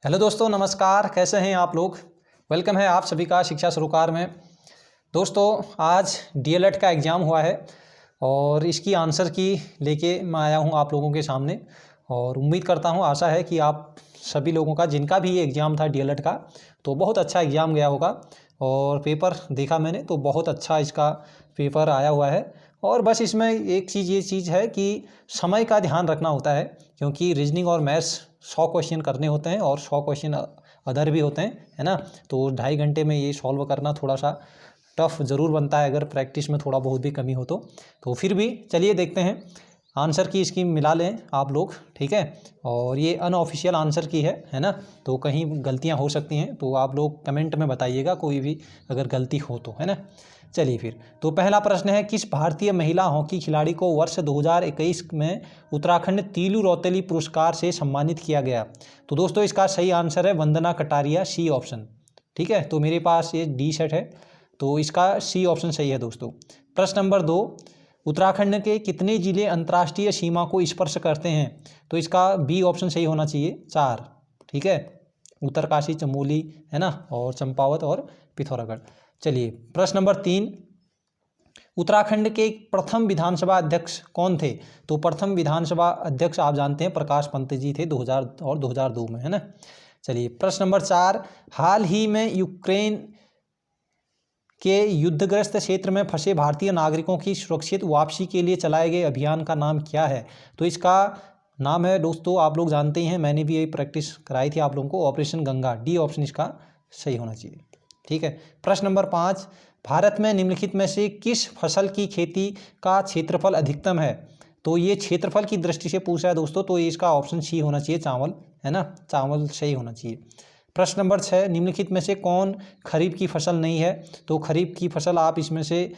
Hello दोस्तों, नमस्कार। कैसे हैं आप लोग। वेलकम है आप सभी का शिक्षा सरोकार में। दोस्तों, आज डीएलएड का एग्ज़ाम हुआ है और इसकी आंसर की लेके मैं आया हूं आप लोगों के सामने। और उम्मीद करता हूं, आशा है कि आप सभी लोगों का, जिनका भी ये एग्ज़ाम था डीएलएड का, तो बहुत अच्छा एग्ज़ाम गया होगा। और पेपर देखा मैंने तो बहुत अच्छा इसका पेपर आया हुआ है। और बस इसमें एक ये चीज़ है कि समय का ध्यान रखना होता है, क्योंकि रीजनिंग और मैथ्स 100 क्वेश्चन करने होते हैं और 100 क्वेश्चन अदर भी होते हैं, है ना। तो 2.5 घंटे में ये सॉल्व करना थोड़ा सा टफ ज़रूर बनता है, अगर प्रैक्टिस में थोड़ा बहुत भी कमी हो तो फिर भी चलिए देखते हैं। आंसर की इसकी मिला लें आप लोग, ठीक है। और ये अनऑफिशियल आंसर की है ना। तो कहीं गलतियां हो सकती हैं, तो आप लोग कमेंट में बताइएगा कोई भी अगर गलती हो तो, है ना। चलिए फिर, तो पहला प्रश्न है, किस भारतीय महिला हॉकी खिलाड़ी को वर्ष 2021 में उत्तराखंड तीलू रौतेली पुरस्कार से सम्मानित किया गया। तो दोस्तों, इसका सही आंसर है वंदना कटारिया, सी ऑप्शन, ठीक है। तो मेरे पास ये डी सेट है, तो इसका सी ऑप्शन सही है दोस्तों। प्रश्न नंबर 2, उत्तराखंड के कितने जिले अंतर्राष्ट्रीय सीमा को स्पर्श करते हैं। तो इसका बी ऑप्शन सही होना चाहिए, 4, ठीक है। उत्तरकाशी, चमोली, है ना, और चंपावत और पिथौरागढ़। चलिए प्रश्न नंबर 3, उत्तराखंड के प्रथम विधानसभा अध्यक्ष कौन थे। तो प्रथम विधानसभा अध्यक्ष आप जानते हैं प्रकाश पंत जी थे 2000 और 2002 में, है ना। चलिए प्रश्न नंबर 4, हाल ही में यूक्रेन के युद्धग्रस्त क्षेत्र में फंसे भारतीय नागरिकों की सुरक्षित वापसी के लिए चलाए गए अभियान का नाम क्या है। तो इसका नाम है दोस्तों, आप लोग जानते हैं, मैंने भी यही प्रैक्टिस कराई थी आप लोगों को, ऑपरेशन गंगा। डी ऑप्शन इसका सही होना चाहिए, ठीक है। प्रश्न नंबर 5, भारत में निम्नलिखित में से किस फसल की खेती का क्षेत्रफल अधिकतम है। तो ये क्षेत्रफल की दृष्टि से पूछा है दोस्तों, तो ये इसका ऑप्शन सी होना चाहिए, चावल, है ना। चावल सही होना चाहिए। प्रश्न नंबर 6, निम्नलिखित में से कौन खरीफ की फसल नहीं है। तो खरीफ की फसल आप इसमें से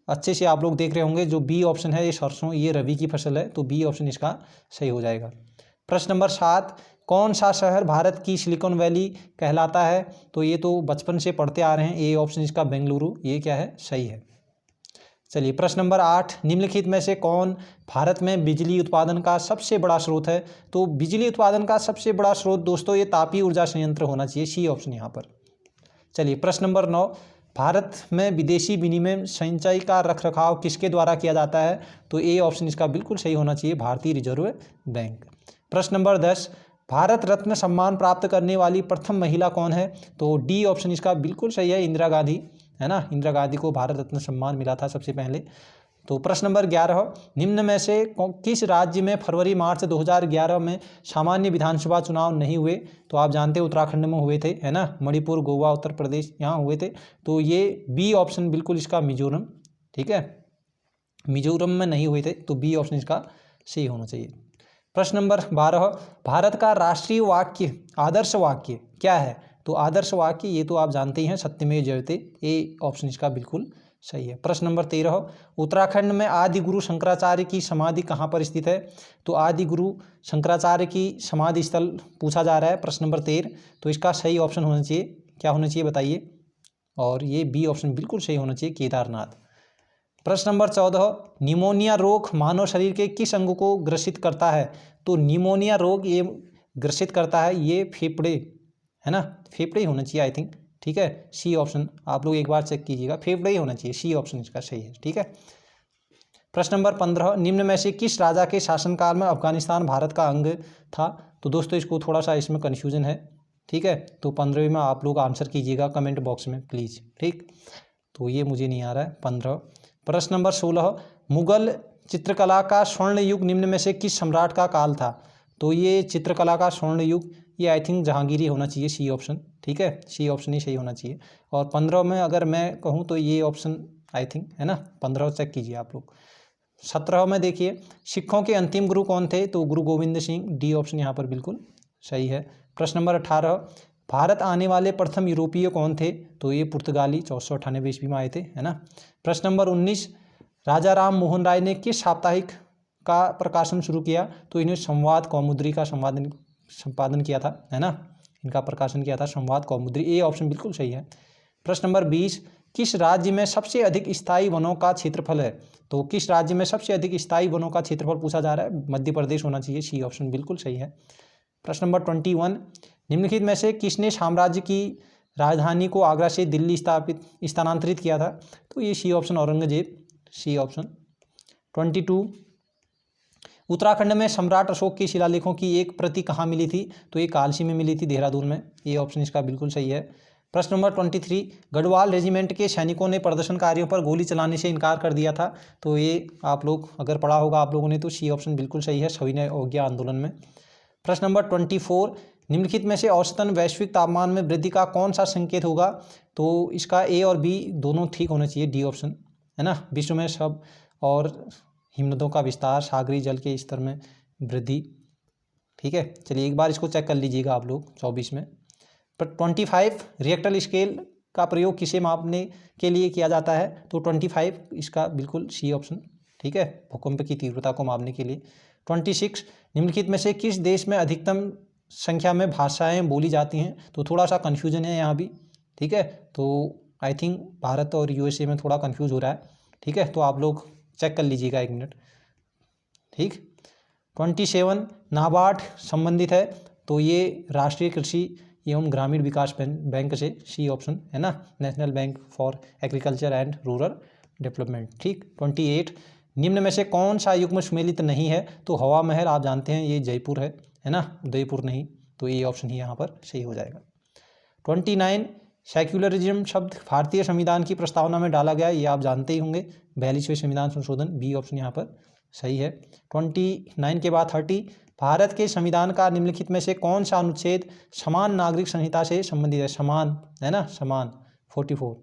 अच्छे से आप लोग देख रहे होंगे, जो बी ऑप्शन है, ये सरसों, ये रबी की फसल है, तो बी ऑप्शन इसका सही हो जाएगा। प्रश्न नंबर 7, कौन सा शहर भारत की सिलिकॉन वैली कहलाता है। तो ये तो बचपन से पढ़ते आ रहे हैं, ए ऑप्शन इसका बेंगलुरु, ये क्या है, सही है। चलिए प्रश्न नंबर 8, निम्नलिखित में से कौन भारत में बिजली उत्पादन का सबसे बड़ा स्रोत है। तो बिजली उत्पादन का सबसे बड़ा स्रोत दोस्तों ये तापीय ऊर्जा संयंत्र होना चाहिए, सी ऑप्शन यहाँ पर। चलिए प्रश्न नंबर 9, भारत में विदेशी विनिमय संचय का रखरखाव किसके द्वारा किया जाता है। तो ए ऑप्शन इसका बिल्कुल सही होना चाहिए, भारतीय रिजर्व बैंक। प्रश्न नंबर 10, भारत रत्न सम्मान प्राप्त करने वाली प्रथम महिला कौन है। तो डी ऑप्शन इसका बिल्कुल सही है, इंदिरा गांधी, है ना। इंदिरा गांधी को भारत रत्न सम्मान मिला था सबसे पहले। तो प्रश्न नंबर 11, निम्न में से किस राज्य में फरवरी मार्च 2011 में सामान्य विधानसभा चुनाव नहीं हुए। तो आप जानते हैं उत्तराखंड में हुए थे, है ना। मणिपुर, गोवा, उत्तर प्रदेश यहाँ हुए थे। तो ये बी ऑप्शन बिल्कुल इसका मिजोरम, ठीक है, मिजोरम में नहीं हुए थे, तो बी ऑप्शन इसका सही होना चाहिए। प्रश्न नंबर 12, भारत का राष्ट्रीय वाक्य, आदर्श वाक्य क्या है। तो आदर्श वाक्य ये तो आप जानते ही हैं, सत्यमेव जयते, ए ऑप्शन इसका बिल्कुल सही है। प्रश्न नंबर 13, उत्तराखंड में आदि गुरु शंकराचार्य की समाधि कहाँ पर स्थित है। तो आदि गुरु शंकराचार्य की समाधि स्थल पूछा जा रहा है, प्रश्न नंबर 13। तो इसका सही ऑप्शन होना चाहिए, क्या होना चाहिए बताइए। और ये बी ऑप्शन बिल्कुल सही होना चाहिए, केदारनाथ। प्रश्न नंबर 14, निमोनिया रोग मानव शरीर के किस अंग को ग्रसित करता है। तो निमोनिया रोग ये ग्रसित करता है, ये फेफड़े, है ना, फेफड़े ही होना चाहिए आई थिंक, ठीक है। सी ऑप्शन आप लोग एक बार चेक कीजिएगा, फेफड़े ही होना चाहिए, सी ऑप्शन इसका सही है, ठीक है। प्रश्न नंबर 15, निम्न में से किस राजा के शासनकाल में अफगानिस्तान भारत का अंग था। तो दोस्तों इसको थोड़ा सा इसमें कन्फ्यूजन है, ठीक है। तो 15वीं में आप लोग आंसर कीजिएगा कमेंट बॉक्स में प्लीज़, ठीक। तो ये मुझे नहीं आ रहा है 15। प्रश्न नंबर 16, मुगल चित्रकला का स्वर्ण युग निम्न में से किस सम्राट का काल था। तो ये चित्रकला का स्वर्ण युग ये आई थिंक जहांगीरी होना चाहिए, सी ऑप्शन, ठीक है, सी ऑप्शन ही सही होना चाहिए। और 15 में अगर मैं कहूँ तो ये ऑप्शन आई थिंक, है ना, 15 चेक कीजिए आप लोग। 17 में देखिए, सिखों के अंतिम गुरु कौन थे। तो गुरु गोविंद सिंह, डी ऑप्शन यहाँ पर बिल्कुल सही है। प्रश्न नंबर 18, भारत आने वाले प्रथम यूरोपीय कौन थे। तो ये पुर्तगाली 1498 ईस्वी में आए थे, है ना। प्रश्न नंबर 19, राजा राम मोहन राय ने किस साप्ताहिक का प्रकाशन शुरू किया। तो इन्हें संवाद कौमुदी का संपादन किया था, है ना, इनका प्रकाशन किया था संवाद कौमुदी, ए ऑप्शन बिल्कुल सही है। प्रश्न नंबर 20, किस राज्य में सबसे अधिक स्थायी वनों का क्षेत्रफल है। तो किस राज्य में सबसे अधिक स्थायी वनों का क्षेत्रफल पूछा जा रहा है, मध्य प्रदेश होना चाहिए, सी ऑप्शन बिल्कुल सही है। प्रश्न नंबर 21, निम्नलिखित में से किसने साम्राज्य की राजधानी को आगरा से दिल्ली स्थानांतरित किया था? तो ये C option Aurangzeb, C option. 22 Uttarakhand में सम्राट अशोक के शिलालेखों की एक प्रति कहाँ मिली थी? तो ये कालसी में मिली थी, देहरादून में। ये ऑप्शन इसका बिल्कुल सही है। प्रश्न नंबर 23 गढ़वाल रेजिमेंट के सैनिकों ने प्रदर्शनकारियों पर गोली चलाने से इनकार कर दिया था। तो ये आप लोग अगर पढ़ा होगा आप लोगों ने तो सी ऑप्शन बिल्कुल सही है, सविनय अवज्ञा आंदोलन में। प्रश्न नंबर 24 निम्नलिखित में से औसतन वैश्विक तापमान में वृद्धि का कौन सा संकेत होगा? तो इसका ए और बी दोनों ठीक होना चाहिए, डी ऑप्शन है ना। विश्व में सब और हिमनदों का विस्तार, सागरी जल के स्तर में वृद्धि। ठीक है, चलिए एक बार इसको चेक कर लीजिएगा आप लोग 24 में। पर 25 रिएक्टर स्केल का प्रयोग किसे मापने के लिए किया जाता है? तो 25 इसका बिल्कुल सी ऑप्शन। ठीक है, भूकंप की तीव्रता को मापने के लिए। 26 निम्नलिखित में से किस देश में अधिकतम संख्या में भाषाएं बोली जाती हैं? तो थोड़ा सा कन्फ्यूजन है यहाँ भी। ठीक है, तो आई थिंक भारत और यूएसए में थोड़ा कन्फ्यूज हो रहा है। ठीक है, तो आप लोग चेक कर लीजिएगा 1 मिनट। ठीक। 27 नाबार्ड संबंधित है, तो ये राष्ट्रीय कृषि एवं ग्रामीण विकास बैंक से, सी ऑप्शन है ना, national bank for agriculture and rural development. ठीक। 28 निम्न में से कौन सा युग्म सुमेलित नहीं है? तो हवा महल आप जानते हैं ये जयपुर है ना, उदयपुर नहीं, तो ये ऑप्शन ही यहाँ पर सही हो जाएगा। 29 सेक्युलरिज्म शब्द भारतीय संविधान की प्रस्तावना में डाला गया, ये आप जानते ही होंगे, 42वें संविधान संशोधन, बी ऑप्शन यहाँ पर सही है। 29 के बाद 30 भारत के संविधान का निम्नलिखित में से कौन सा अनुच्छेद समान नागरिक संहिता से संबंधित है? समान है ना, समान 44,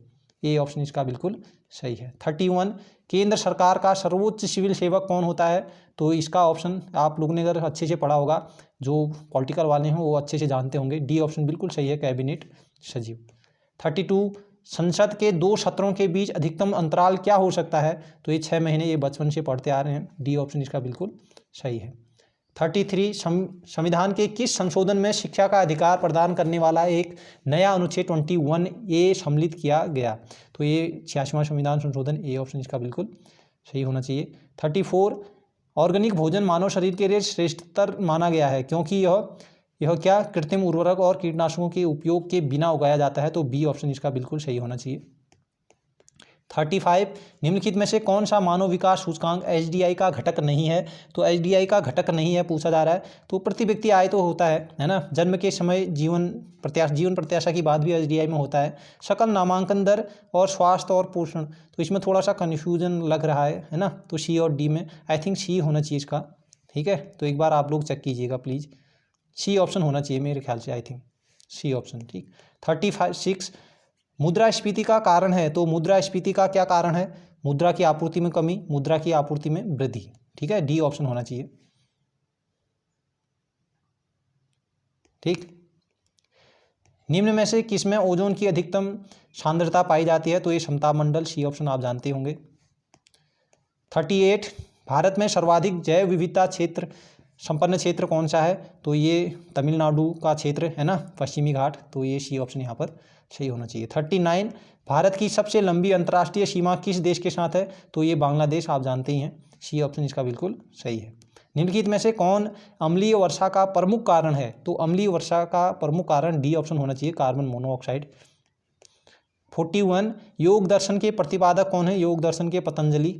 ये ऑप्शन इसका बिल्कुल सही है। 31 केंद्र सरकार का सर्वोच्च सिविल सेवक कौन होता है? तो इसका ऑप्शन आप लोगों ने अगर अच्छे से पढ़ा होगा, जो पॉलिटिकल वाले हैं वो अच्छे से जानते होंगे, डी ऑप्शन बिल्कुल सही है, कैबिनेट सचिव। 32 संसद के 2 सत्रों के बीच अधिकतम अंतराल क्या हो सकता है? तो ये 6 महीने, ये बचपन से पढ़ते आ रहे हैं, डी ऑप्शन इसका बिल्कुल सही है। 33 संविधान के किस संशोधन में शिक्षा का अधिकार प्रदान करने वाला एक नया अनुच्छेद 21 ये सम्मिलित किया गया? तो ये 86वां संविधान संशोधन, ए ऑप्शन इसका बिल्कुल सही होना चाहिए। 34 ऑर्गेनिक भोजन मानव शरीर के लिए श्रेष्ठतर माना गया है क्योंकि यह क्या कृत्रिम उर्वरक और कीटनाशकों के उपयोग के बिना उगाया जाता है? तो बी ऑप्शन इसका बिल्कुल सही होना चाहिए। 35 निम्नलिखित में से कौन सा मानव विकास सूचकांक एचडीआई का घटक नहीं है? तो एचडीआई का घटक नहीं है पूछा जा रहा है, तो प्रति व्यक्ति आय तो होता है ना, जन्म के समय जीवन प्रत्याशा की बात भी एचडीआई में होता है, सकल नामांकन दर और स्वास्थ्य और पोषण, तो इसमें थोड़ा सा कन्फ्यूजन लग रहा है ना, तो सी और डी में आई थिंक सी होना चाहिए इसका। ठीक है, तो एक बार आप लोग चेक कीजिएगा प्लीज़, सी ऑप्शन होना चाहिए मेरे ख्याल से, आई थिंक सी ऑप्शन। ठीक। 36 मुद्रास्फीति का कारण है, तो मुद्रास्फीति का क्या कारण है? मुद्रा की आपूर्ति में कमी, मुद्रा की आपूर्ति में वृद्धि। ठीक है, डी ऑप्शन होना चाहिए। ठीक। निम्न में से किसमें ओजोन की अधिकतम सांद्रता पाई जाती है? तो ये समताप मंडल, सी ऑप्शन आप जानते होंगे। 38 भारत में सर्वाधिक जैव विविधता क्षेत्र संपन्न क्षेत्र कौन सा है? तो ये तमिलनाडु का क्षेत्र है ना, पश्चिमी घाट, तो ये सी ऑप्शन यहाँ पर सही होना चाहिए। 39 भारत की सबसे लंबी अंतर्राष्ट्रीय सीमा किस देश के साथ है? तो ये बांग्लादेश, आप जानते ही हैं, सी ऑप्शन इसका बिल्कुल सही है। निम्नलिखित में से कौन अम्लीय वर्षा का प्रमुख कारण है? तो अम्लीय वर्षा का प्रमुख कारण डी ऑप्शन होना चाहिए, कार्बन मोनोऑक्साइड। 41 योग दर्शन के प्रतिपादक कौन है? योग दर्शन के पतंजलि।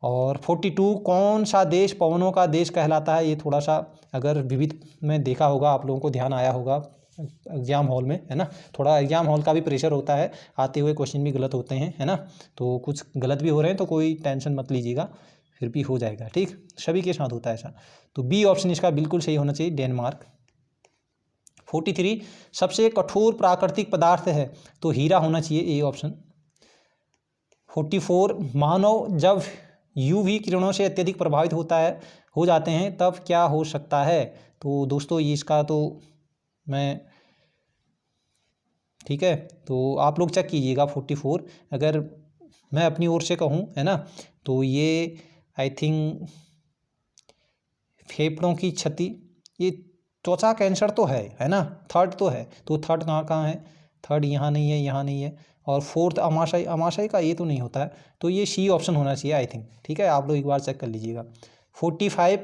और 42 कौन सा देश पवनों का देश कहलाता है? ये थोड़ा सा अगर विविध में देखा होगा आप लोगों को, ध्यान आया होगा एग्जाम हॉल में, है ना, थोड़ा एग्जाम हॉल का भी प्रेशर होता है, आते हुए क्वेश्चन भी गलत होते हैं, है ना, तो कुछ गलत भी हो रहे हैं तो कोई टेंशन मत लीजिएगा, फिर भी हो जाएगा। ठीक, सभी के साथ होता है ऐसा, तो बी ऑप्शन इसका बिल्कुल सही होना चाहिए, डेनमार्क। 43 सबसे कठोर प्राकृतिक पदार्थ है? तो हीरा होना चाहिए, ए ऑप्शन। 44 मानव जब यूवी किरणों से अत्यधिक प्रभावित हो जाते हैं तब क्या हो सकता है? तो दोस्तों ये इसका तो मैं, ठीक है, तो आप लोग चेक कीजिएगा 44, अगर मैं अपनी ओर से कहूँ, है ना, तो ये आई थिंक फेफड़ों की क्षति, ये त्वचा कैंसर तो है ना, थर्ड तो है, तो थर्ड कहाँ है? थर्ड यहाँ नहीं है, यहाँ नहीं है, और फोर्थ अमाशय का ये तो नहीं होता है, तो ये सी ऑप्शन होना चाहिए आई थिंक। ठीक है, आप लोग एक बार चेक कर लीजिएगा। 45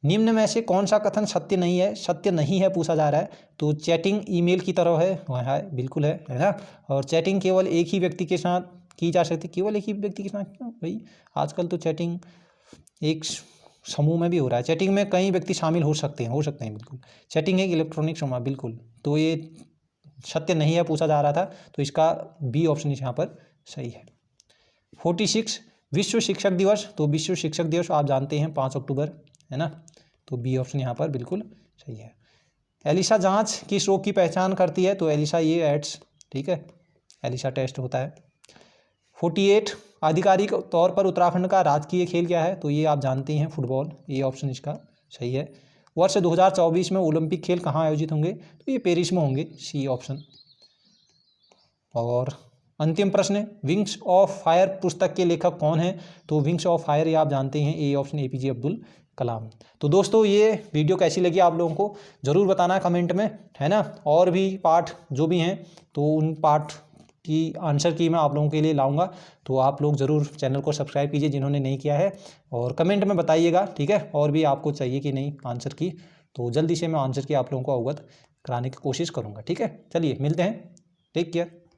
निम्न में से कौन सा कथन सत्य नहीं है? सत्य नहीं है पूछा जा रहा है। तो चैटिंग ईमेल की तरह है, वह है, बिल्कुल है ना। और चैटिंग केवल एक ही व्यक्ति के साथ की जा सकती, केवल एक ही व्यक्ति के साथ क्यों भाई? आजकल तो चैटिंग एक समूह में भी हो रहा है। चैटिंग में कई व्यक्ति शामिल हो सकते हैं बिल्कुल। चैटिंग एक इलेक्ट्रॉनिक समूह, बिल्कुल। तो ये सत्य नहीं है पूछा जा रहा था, तो इसका बी ऑप्शन यहाँ पर सही है। 46 विश्व शिक्षक दिवस। तो विश्व शिक्षक दिवस आप जानते हैं 5 अक्टूबर, है ना। तो बी ऑप्शन यहाँ पर बिल्कुल सही है। एलिसा जांच किस रोग की पहचान करती है? तो एलिसा ये एड्स, ठीक है, एलिसा टेस्ट होता है। 48 आधिकारिक तौर पर उत्तराखंड का राजकीय खेल क्या है? तो ये आप जानते हैं फुटबॉल, ये ऑप्शन इसका सही है। वर्ष 2024 में ओलंपिक खेल कहाँ आयोजित होंगे? तो ये पेरिस में होंगे, सी ऑप्शन। और अंतिम प्रश्न, विंग्स ऑफ फायर पुस्तक के लेखक कौन है? तो विंग्स ऑफ फायर ये आप जानते हैं, A option APJ Abdul Kalam. तो दोस्तों ये वीडियो कैसी लगी आप लोगों को ज़रूर बताना कमेंट में, है ना। और भी पार्ट जो भी हैं तो उन पार्ट की आंसर की मैं आप लोगों के लिए लाऊंगा, तो आप लोग ज़रूर चैनल को सब्सक्राइब कीजिए जिन्होंने नहीं किया है, और कमेंट में बताइएगा, ठीक है। और भी आपको चाहिए कि नहीं आंसर की, तो जल्दी से मैं आंसर की आप लोगों को अवगत कराने की कोशिश करूँगा, ठीक है। चलिए मिलते हैं, टेक केयर।